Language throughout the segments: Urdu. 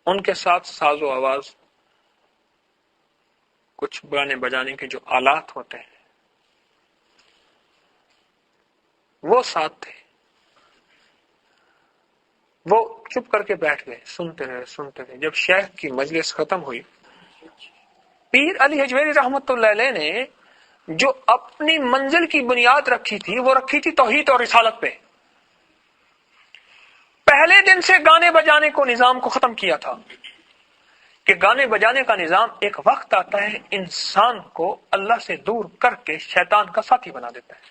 ان کے ساتھ ساز و آواز، کچھ گانے بجانے کے جو آلات ہوتے ہیں وہ ساتھ تھے. وہ چپ کر کے بیٹھ گئے، سنتے رہے. جب شیخ کی مجلس ختم ہوئی، پیر علی حجویری رحمت اللہ علیہ نے جو اپنی منزل کی بنیاد رکھی تھی وہ رکھی تھی توحید اور رسالت پہ. پہلے دن سے گانے بجانے کو نظام کو ختم کیا تھا کہ گانے بجانے کا نظام ایک وقت آتا ہے انسان کو اللہ سے دور کر کے شیطان کا ساتھی بنا دیتا ہے.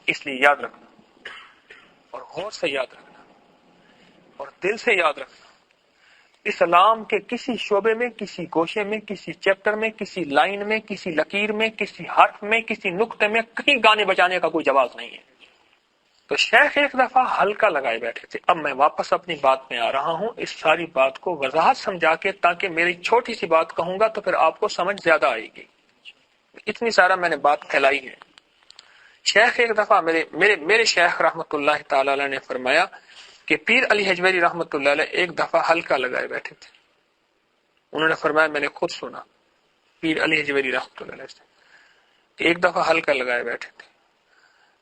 اس لیے یاد رکھنا اور غور سے یاد رکھنا اور دل سے یاد رکھنا، اسلام کے کسی شعبے میں، کسی گوشے میں، کسی چیپٹر میں، کسی لائن میں، کسی لکیر میں، کسی حرف میں، کسی نقطے میں کہیں گانے بجانے کا کوئی جواز نہیں ہے. تو شیخ ایک دفعہ ہلکا لگائے بیٹھے تھے. اب میں واپس اپنی بات میں آ رہا ہوں اس ساری بات کو وضاحت سمجھا کے، تاکہ میری چھوٹی سی بات کہوں گا تو پھر آپ کو سمجھ زیادہ آئے گی. اتنی سارا میں نے بات پھیلائی ہے. شیخ ایک دفعہ میرے شیخ رحمت اللہ تعالی علیہ نے فرمایا کہ پیر علی حجویری رحمت اللہ علیہ ایک دفعہ ہلکا لگائے بیٹھے تھے. انہوں نے فرمایا میں نے خود سنا پیر علی حجویری رحمت اللہ علیہ سے ایک دفعہ ہلکا لگائے بیٹھے تھے.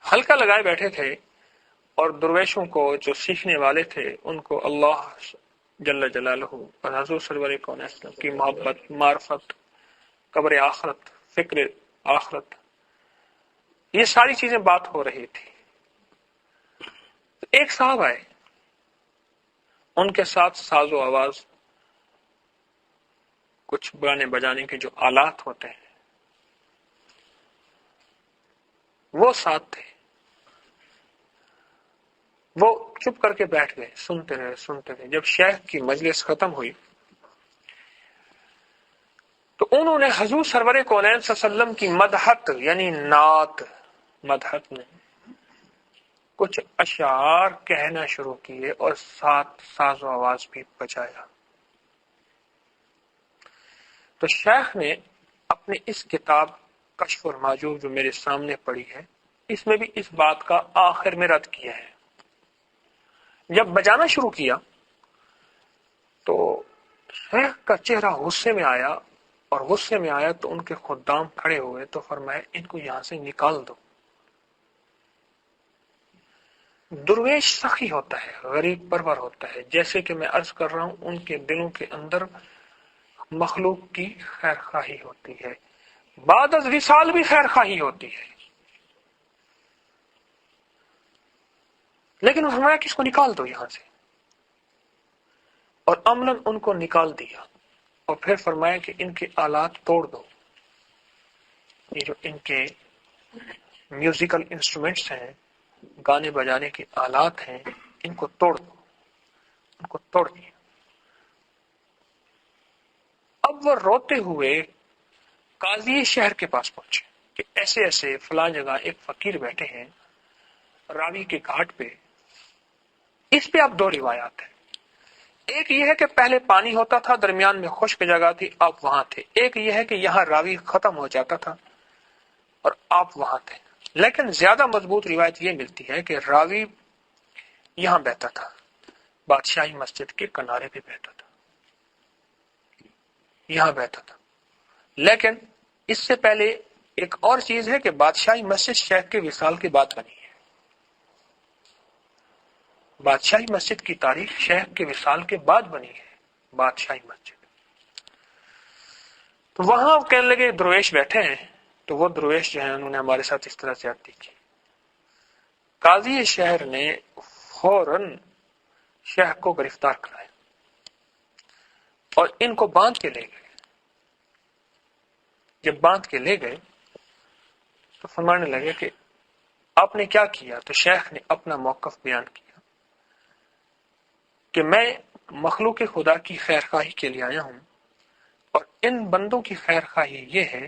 ہلکا لگائے بیٹھے تھے اور درویشوں کو جو سیکھنے والے تھے ان کو اللہ جل جلالہ اور حضور سرور کون اسلام کی محبت، معرفت، قبر آخرت، فکر آخرت، یہ ساری چیزیں بات ہو رہی تھی. ایک صاحب آئے، ان کے ساتھ ساز و آواز، کچھ گانے بجانے کے جو آلات ہوتے ہیں وہ ساتھ تھے. وہ چپ کر کے بیٹھ گئے، سنتے رہے. جب شیخ کی مجلس ختم ہوئی تو انہوں نے حضور سرور کونین صلی اللہ علیہ وسلم کی مدحت یعنی نعت، مدحت میں کچھ اشعار کہنا شروع کیے اور ساتھ ساز و آواز بھی بجایا. تو شیخ نے اپنی اس کتاب کشف المحجوب جو میرے سامنے پڑی ہے، اس میں بھی اس بات کا آخر میں رد کیا ہے. جب بجانا شروع کیا تو شیخ کا چہرہ غصے میں آیا، اور غصے میں آیا تو ان کے خدام کھڑے ہوئے تو فرمایا ان کو یہاں سے نکال دو. درویش سخی ہوتا ہے، غریب پرور ہوتا ہے. جیسے کہ میں عرض کر رہا ہوں ان کے دلوں کے اندر مخلوق کی خیر خواہی ہوتی ہے، بعد از وصال بھی خیر خواہی ہوتی ہے، لیکن فرمایا کہ اس کو نکال دو یہاں سے، اور عملاً ان کو نکال دیا. اور پھر فرمایا کہ ان کے آلات توڑ دو. یہ جو ان کے میوزیکل انسٹرومنٹس ہیں، گانے بجانے کے آلات ہیں، ان کو توڑ دو. ان کو توڑ دیا. اب وہ روتے ہوئے قاضی شہر کے پاس پہنچے کہ ایسے ایسے فلاں جگہ ایک فقیر بیٹھے ہیں راوی کے گھاٹ پہ. اس پہ اب دو روایات ہیں. ایک یہ ہے کہ پہلے پانی ہوتا تھا، درمیان میں خشک جگہ تھی، آپ وہاں تھے. ایک یہ ہے کہ یہاں راوی ختم ہو جاتا تھا اور آپ وہاں تھے. لیکن زیادہ مضبوط روایت یہ ملتی ہے کہ راوی یہاں بہتا تھا، بادشاہی مسجد کے کنارے پہ بہتا تھا، یہاں بہتا تھا. لیکن اس سے پہلے ایک اور چیز ہے کہ بادشاہی مسجد شیخ کے وصال کے بعد بنی ہے. بادشاہی مسجد کی تاریخ شیخ کے وصال کے بعد بنی ہے، بادشاہی مسجد. تو وہاں کہنے لگے درویش بیٹھے ہیں. تو وہ درویش جو ہیں انہوں نے ہمارے ساتھ اس طرح زیادتی کی. قاضی شہر نے فوراً شیخ کو گرفتار کرایا اور ان کو باندھ کے لے گئے. جب باندھ کے لے گئے تو فرمانے لگے کہ آپ نے کیا کیا. تو شیخ نے اپنا موقف بیان کیا کہ میں مخلوق خدا کی خیر خواہی کے لیے آیا ہوں، اور ان بندوں کی خیر خواہی یہ ہے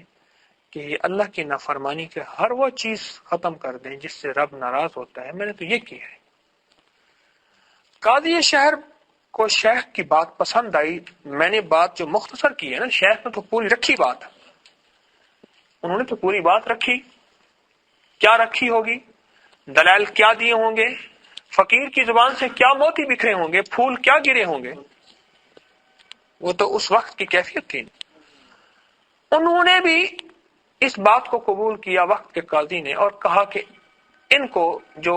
کہ یہ اللہ کی نافرمانی کے ہر وہ چیز ختم کر دیں جس سے رب ناراض ہوتا ہے. میں نے تو یہ کیا ہے. قاضی شہر کو شیخ کی بات پسند آئی. میں نے بات جو مختصر کی ہے نا، شیخ نے تو پوری رکھی بات. انہوں نے تو پوری بات رکھی. کیا رکھی ہوگی؟ دلائل کیا دیے ہوں گے؟ فقیر کی زبان سے کیا موتی بکھرے ہوں گے، پھول کیا گرے ہوں گے، وہ تو اس وقت کی کیفیت تھی۔ انہوں نے بھی اس بات کو قبول کیا وقت کے قاضی نے، اور کہا کہ ان کو جو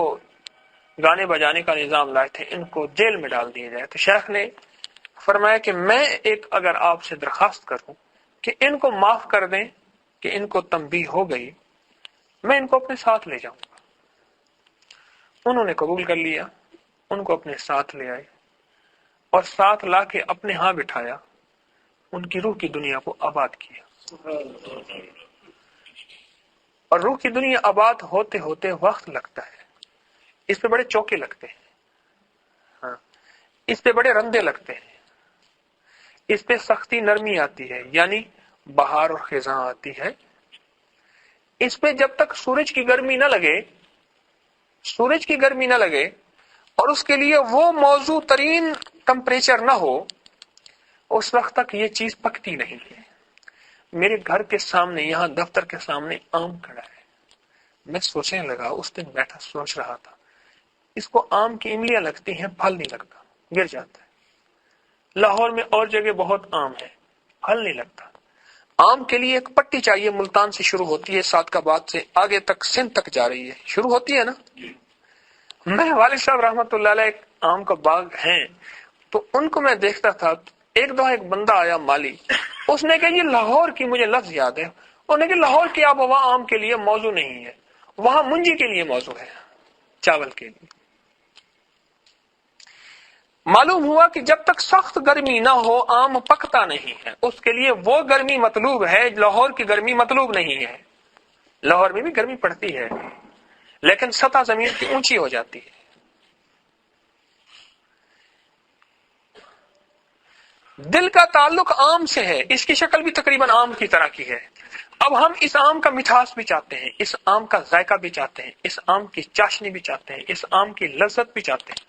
گانے بجانے کا نظام لائے تھے ان کو جیل میں ڈال دیا جائے۔ تو شیخ نے فرمایا کہ میں ایک اگر آپ سے درخواست کروں کہ ان کو معاف کر دیں، کہ ان کو تنبیہ ہو گئی، میں ان کو اپنے ساتھ لے جاؤں گا۔ انہوں نے قبول کر لیا، ان کو اپنے ساتھ لے آئے اور ساتھ لا کے اپنے ہاں بٹھایا، ان کی روح کی دنیا کو آباد کیا۔ اور روح کی دنیا آباد ہوتے ہوتے وقت لگتا ہے، اس پہ بڑے چوکے لگتے ہیں، ہاں اس پہ بڑے رندے لگتے ہیں، اس پہ سختی نرمی آتی ہے، یعنی بہار اور خزاں آتی ہے۔ اس پہ جب تک سورج کی گرمی نہ لگے، سورج کی گرمی نہ لگے اور اس کے لیے وہ موزوں ترین ٹمپریچر نہ ہو، اس وقت تک یہ چیز پکتی نہیں ہے۔ میرے گھر کے سامنے، یہاں دفتر کے سامنے آم کھڑا ہے، میں سوچنے لگا، اس دن بیٹھا سوچ رہا تھا، اس کو آم کی املیاں لگتی ہیں، پھل نہیں لگتا، گر جاتا ہے۔ لاہور میں اور جگہ بہت آم ہے، پھل نہیں لگتا۔ آم کے لیے ایک پٹی چاہیے، ملتان سے شروع ہوتی ہے، سعدکاباد سے آگے تک سندھ تک جا رہی ہے، شروع ہوتی ہے نا۔ میں والد صاحب رحمت اللہ علیہ ایک آم کا باغ ہیں، تو ان کو میں دیکھتا تھا۔ ایک دو ایک بندہ آیا مالی، اس نے کہا یہ لاہور کی، مجھے لفظ یاد ہے، انہوں نے کہا لاہور کی آب و ہوا آم کے لیے موضوع نہیں ہے، وہاں منجی کے لیے موضوع ہے، چاول کے لیے۔ معلوم ہوا کہ جب تک سخت گرمی نہ ہو آم پکتا نہیں ہے، اس کے لیے وہ گرمی مطلوب ہے، لاہور کی گرمی مطلوب نہیں ہے۔ لاہور میں بھی گرمی پڑتی ہے لیکن سطح زمین کی اونچی ہو جاتی ہے۔ دل کا تعلق آم سے ہے، اس کی شکل بھی تقریباً آم کی طرح کی ہے۔ اب ہم اس آم کا مٹھاس بھی چاہتے ہیں، اس آم کا ذائقہ بھی چاہتے ہیں، اس آم کی چاشنی بھی چاہتے ہیں، اس آم کی لذت بھی چاہتے ہیں۔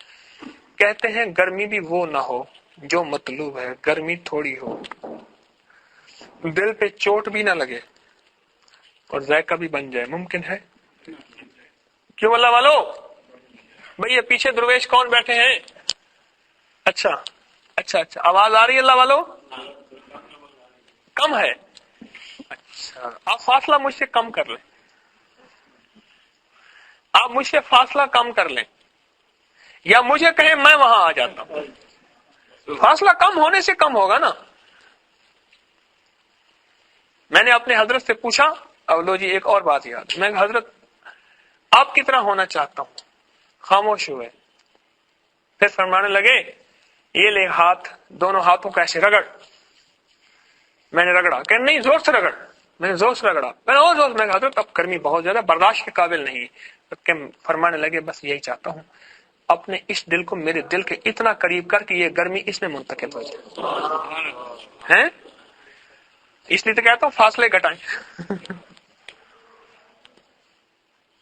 کہتے ہیں گرمی بھی وہ نہ ہو جو مطلوب ہے، گرمی تھوڑی ہو، دل پہ چوٹ بھی نہ لگے اور ذائقہ بھی بن جائے، ممکن ہے؟ کیوں اللہ والو؟ بھئی یہ پیچھے درویش کون بیٹھے ہیں؟ اچھا اچھا اچھا، آواز آ رہی ہے اللہ والو؟ کم ہے؟ اچھا، آپ فاصلہ مجھ سے کم کر لیں، آپ مجھ سے فاصلہ کم کر لیں، یا مجھے کہیں میں وہاں آ جاتا ہوں۔ فاصلہ کم ہونے سے کم ہوگا نا۔ میں نے اپنے حضرت سے پوچھا، اب لو جی ایک اور بات یاد، میں حضرت آپ کی طرح ہونا چاہتا ہوں، خاموش ہوئے، پھر فرمانے لگے یہ لے ہاتھ، دونوں ہاتھوں کا ایسے رگڑ۔ میں نے رگڑا، کہ نہیں زور سے رگڑ، میں نے زور سے رگڑا، میں نے اور زور سے، میں نے کہا حضرت اب گرمی بہت زیادہ برداشت کے قابل نہیں۔ کہ فرمانے لگے بس یہی چاہتا ہوں، اپنے اس دل کو میرے دل کے اتنا قریب کر کہ یہ گرمی اس میں منتقل ہو جائے ہیں۔ اس لیے تو کہتا ہوں فاصلے گھٹائیں۔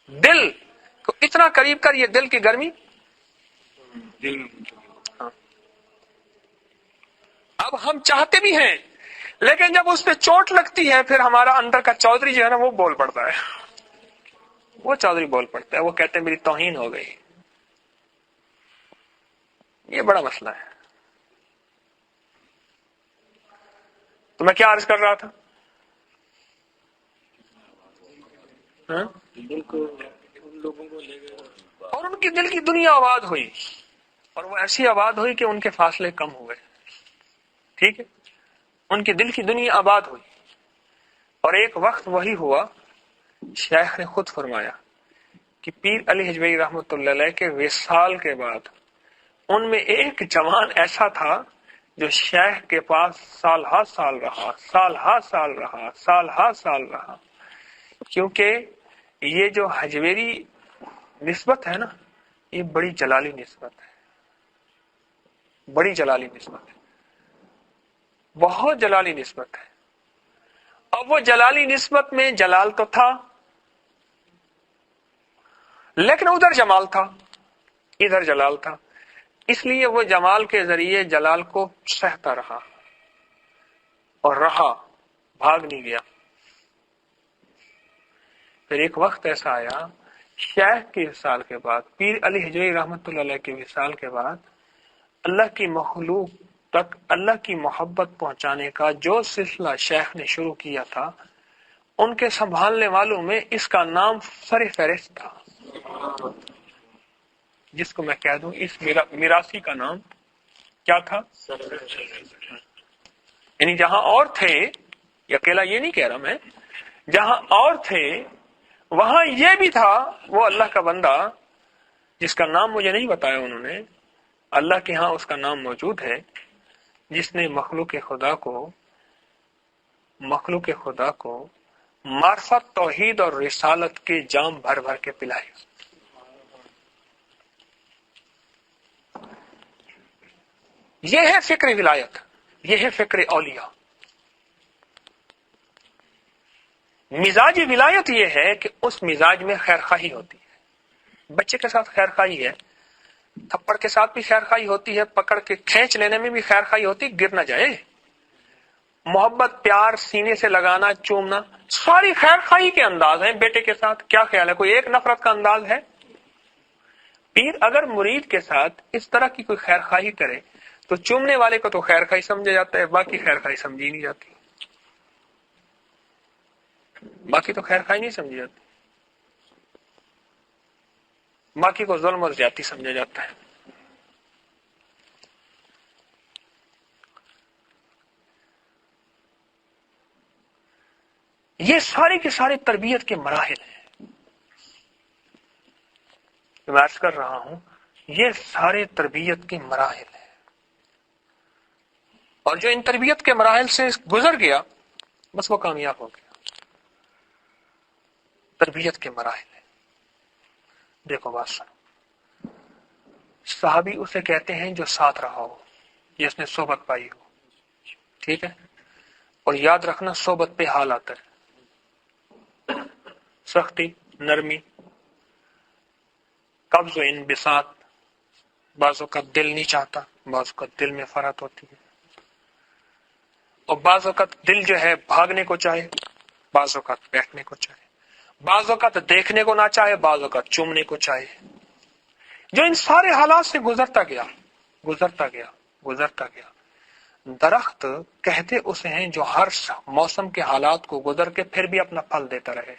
دل کو اتنا قریب کر یہ دل کی گرمی۔ اب ہم چاہتے بھی ہیں لیکن جب اس پہ چوٹ لگتی ہے پھر ہمارا اندر کا چودھری جو ہے نا وہ بول پڑتا ہے، وہ چودھری بول پڑتا ہے، وہ کہتے ہیں میری توہین ہو گئی۔ یہ بڑا مسئلہ ہے۔ تو میں کیا عرض کر رہا تھا؟ اور ان کی دل کی دنیا آباد ہوئی، اور وہ ایسی آباد ہوئی کہ ان کے فاصلے کم ہوئے، ٹھیک ہے، ان کی دل کی دنیا آباد ہوئی۔ اور ایک وقت وہی ہوا، شیخ نے خود فرمایا کہ پیر علی حجویری رحمۃ اللہ علیہ کے وصال کے بعد ان میں ایک جوان ایسا تھا جو شیخ کے پاس سال ہا سال رہا، سال ہا سال رہا، سال ہا سال رہا، کیونکہ یہ جو حجویری نسبت ہے نا یہ بڑی جلالی نسبت ہے، بڑی جلالی نسبت ہے، بہت جلالی نسبت ہے۔ اب وہ جلالی نسبت میں جلال تو تھا لیکن ادھر جمال تھا، ادھر جلال تھا، اس لیے وہ جمال کے ذریعے جلال کو سہتا رہا اور رہا، بھاگ نہیں گیا۔ پھر ایک وقت ایسا آیا شیخ کے وصال کے بعد، پیر علی حجویری رحمۃ اللہ علیہ کے وصال کے بعد، اللہ کی مخلوق تک اللہ کی محبت پہنچانے کا جو سلسلہ شیخ نے شروع کیا تھا، ان کے سنبھالنے والوں میں اس کا نام سر فہرست تھا، جس کو میں کہہ دوں اس میراثی کا نام کیا تھا؟ یعنی جہاں اور تھے، یہ اکیلا یہ نہیں کہہ رہا میں، جہاں اور تھے وہاں یہ بھی تھا، وہ اللہ کا بندہ جس کا نام مجھے نہیں بتایا انہوں نے، اللہ کے ہاں اس کا نام موجود ہے، جس نے مخلوق خدا کو معرفت، توحید اور رسالت کے جام بھر بھر کے پلائے۔ یہ ہے فکر ولایت، یہ ہے فکر اولیاء۔ مزاج ولایت یہ ہے کہ اس مزاج میں خیر خواہی ہوتی ہے، بچے کے ساتھ خیر خواہی ہے، تھپڑ کے ساتھ بھی خیر خواہی ہوتی ہے، پکڑ کے کھینچ لینے میں بھی خیر خواہی ہوتی، گر نہ جائے، محبت، پیار، سینے سے لگانا، چومنا، ساری خیر خواہی کے انداز ہیں۔ بیٹے کے ساتھ کیا خیال ہے، کوئی ایک نفرت کا انداز ہے؟ پیر اگر مرید کے ساتھ اس طرح کی کوئی خیر خواہی کرے تو چومنے والے کو تو خیر خواہی سمجھا جاتا ہے، باقی خیر خواہی سمجھی نہیں جاتی، باقی تو خیر خواہی نہیں سمجھی جاتی، باقی کو ظلم اور زیادتی سمجھا جاتا ہے۔ یہ سارے کے سارے تربیت کے مراحل ہیں، میں عرض کر رہا ہوں یہ سارے تربیت کے مراحل ہیں، اور جو ان تربیت کے مراحل سے گزر گیا بس وہ کامیاب ہو گیا۔ تربیت کے مراحل ہیں، دیکھو بات سنو، صحابی اسے کہتے ہیں جو ساتھ رہا ہو، جس نے صحبت پائی ہو، ٹھیک ہے، اور یاد رکھنا صحبت پہ حال آتا ہے، سختی، نرمی، قبض و انبساط، بعض اوقات دل نہیں چاہتا، بعض اوقات دل میں فرحت ہوتی ہے، اور بعض اوقات دل جو ہے بھاگنے کو چاہے، بعض اوقات بیٹھنے کو چاہے، بعض اوقات دیکھنے کو نہ چاہے، بعض اوقات چومنے کو چاہے۔ جو ان سارے حالات سے گزرتا گیا، درخت کہتے اسے ہیں جو ہر موسم کے حالات کو گزر کے پھر بھی اپنا پھل دیتا رہے،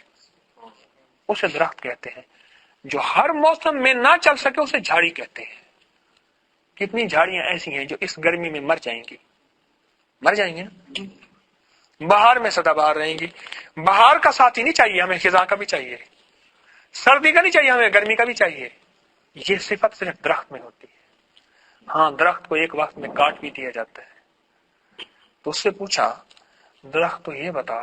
اسے درخت کہتے ہیں۔ جو ہر موسم میں نہ چل سکے اسے جھاڑی کہتے ہیں۔ کتنی جھاڑیاں ایسی ہیں جو اس گرمی میں مر جائیں گی نا، بہار میں سدا بہار رہیں گی۔ بہار کا ساتھی نہیں چاہیے ہمیں، خزاں کا بھی چاہیے، سردی کا نہیں چاہیے ہمیں، گرمی کا بھی چاہیے۔ یہ صفت صرف درخت میں ہوتی ہے۔ ہاں، درخت کو ایک وقت میں کاٹ بھی دیا جاتا ہے۔ تو اس سے پوچھا، درخت تو یہ بتا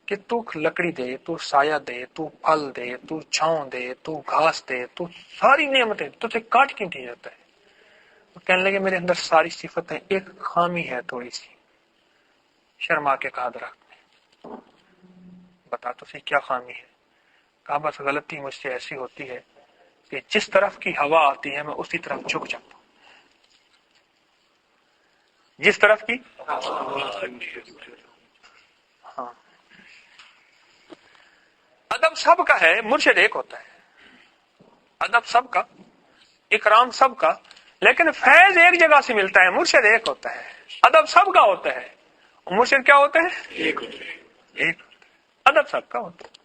کہ تو لکڑی دے، تو سایہ دے، تو پھل دے، تو چھاؤں دے، تو گھاس دے، تو ساری نعمتیں، تجھے کاٹ کیوں دیا جاتا ہے؟ تو کہنے لگے میرے اندر ساری صفتیں، ایک خامی ہے تھوڑی سی۔ شرما کے کہا درخت نے، بتا تو صحیح کیا خامی ہے؟ کہا بس غلطی مجھ سے ایسی ہوتی ہے کہ جس طرف کی ہوا آتی ہے میں اسی طرف جھک جاتا ہوں، جس طرف کی، ہاں، ادب سب کا ہے، مرشد ایک ہوتا ہے، ادب سب کا، اکرام سب کا، لیکن فیض ایک جگہ سے ملتا ہے، مرشد ایک ہوتا ہے۔ ادب سب کا ہوتا ہے، مرشد کیا ہوتا ہے؟ ایک ہوتا ہے، ایک، ادب سب کا ہوتا ہے۔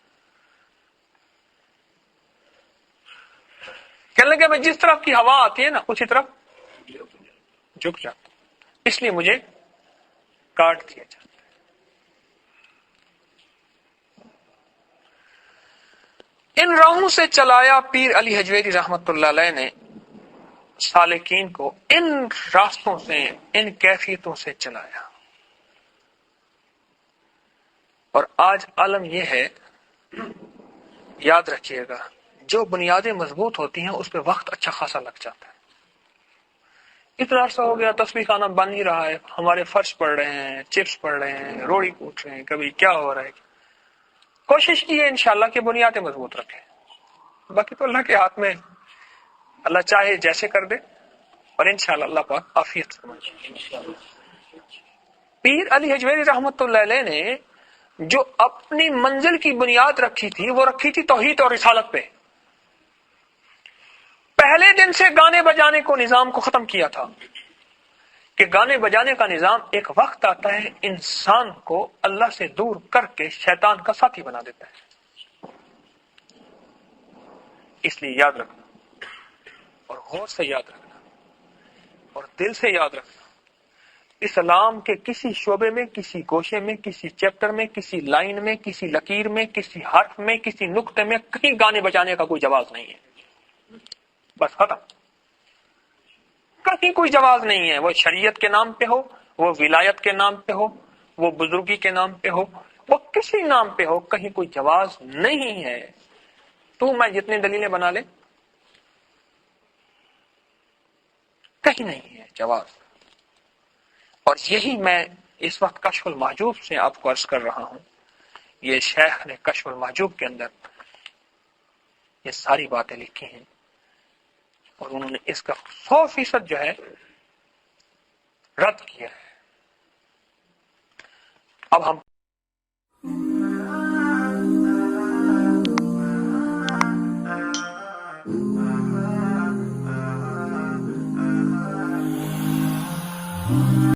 کہنے لگے میں جس طرف کی ہوا آتی ہے نا اسی طرف جھک جاتا ہوں، اس لیے مجھے کاٹ دیا جاتا ہے۔ ان راہوں سے چلایا پیر علی حجویری رحمت اللہ علیہ نے سالکین کو، ان راستوں سے، ان کیفیتوں سے چلایا۔ اور آج عالم یہ ہے، یاد رکھیے گا، جو بنیادیں مضبوط ہوتی ہیں اس پہ وقت اچھا خاصا لگ جاتا ہے۔ اتنا عرصہ ہو گیا تسبیح خانہ بن نہیں رہا ہے، ہمارے فرش پڑ رہے ہیں، چپس پڑ رہے ہیں، روڑی کوٹ رہے ہیں، کبھی کیا ہو رہا ہے۔ کوشش کی ہے انشاءاللہ کہ بنیادیں مضبوط رکھیں، باقی تو اللہ کے ہاتھ میں، اللہ چاہے جیسے کر دے، اور انشاءاللہ اللہ پاک عافیت فرمائے۔ پیر علی حجویری رحمت اللہ علیہ نے جو اپنی منزل کی بنیاد رکھی تھی وہ رکھی تھی توحید اور رسالت پہ. پہلے دن سے گانے بجانے کو نظام کو ختم کیا تھا کہ گانے بجانے کا نظام ایک وقت آتا ہے انسان کو اللہ سے دور کر کے شیطان کا ساتھی بنا دیتا ہے. اس لیے یاد رکھنا اور غور سے یاد رکھنا اور دل سے یاد رکھنا، اسلام کے کسی شعبے میں، کسی گوشے میں، کسی چیپٹر میں، کسی لائن میں، کسی لکیر میں، کسی حرف میں، کسی نقطے میں کہیں گانے بجانے کا کوئی جواز نہیں ہے. بس ختم. کہیں کوئی جواز نہیں ہے، وہ شریعت کے نام پہ ہو، وہ ولایت کے نام پہ ہو، وہ بزرگی کے نام پہ ہو، وہ کسی نام پہ ہو، کہیں کوئی جواز نہیں ہے. تو میں جتنی دلیلیں بنا لے، کہیں نہیں ہے جواز. اور یہی میں اس وقت کشف المحجوب سے آپ کو عرض کر رہا ہوں. یہ شیخ نے کشف المحجوب کے اندر یہ ساری باتیں لکھی ہیں اور انہوں نے اس کا 100% جو ہے رد کیا ہے. اب ہم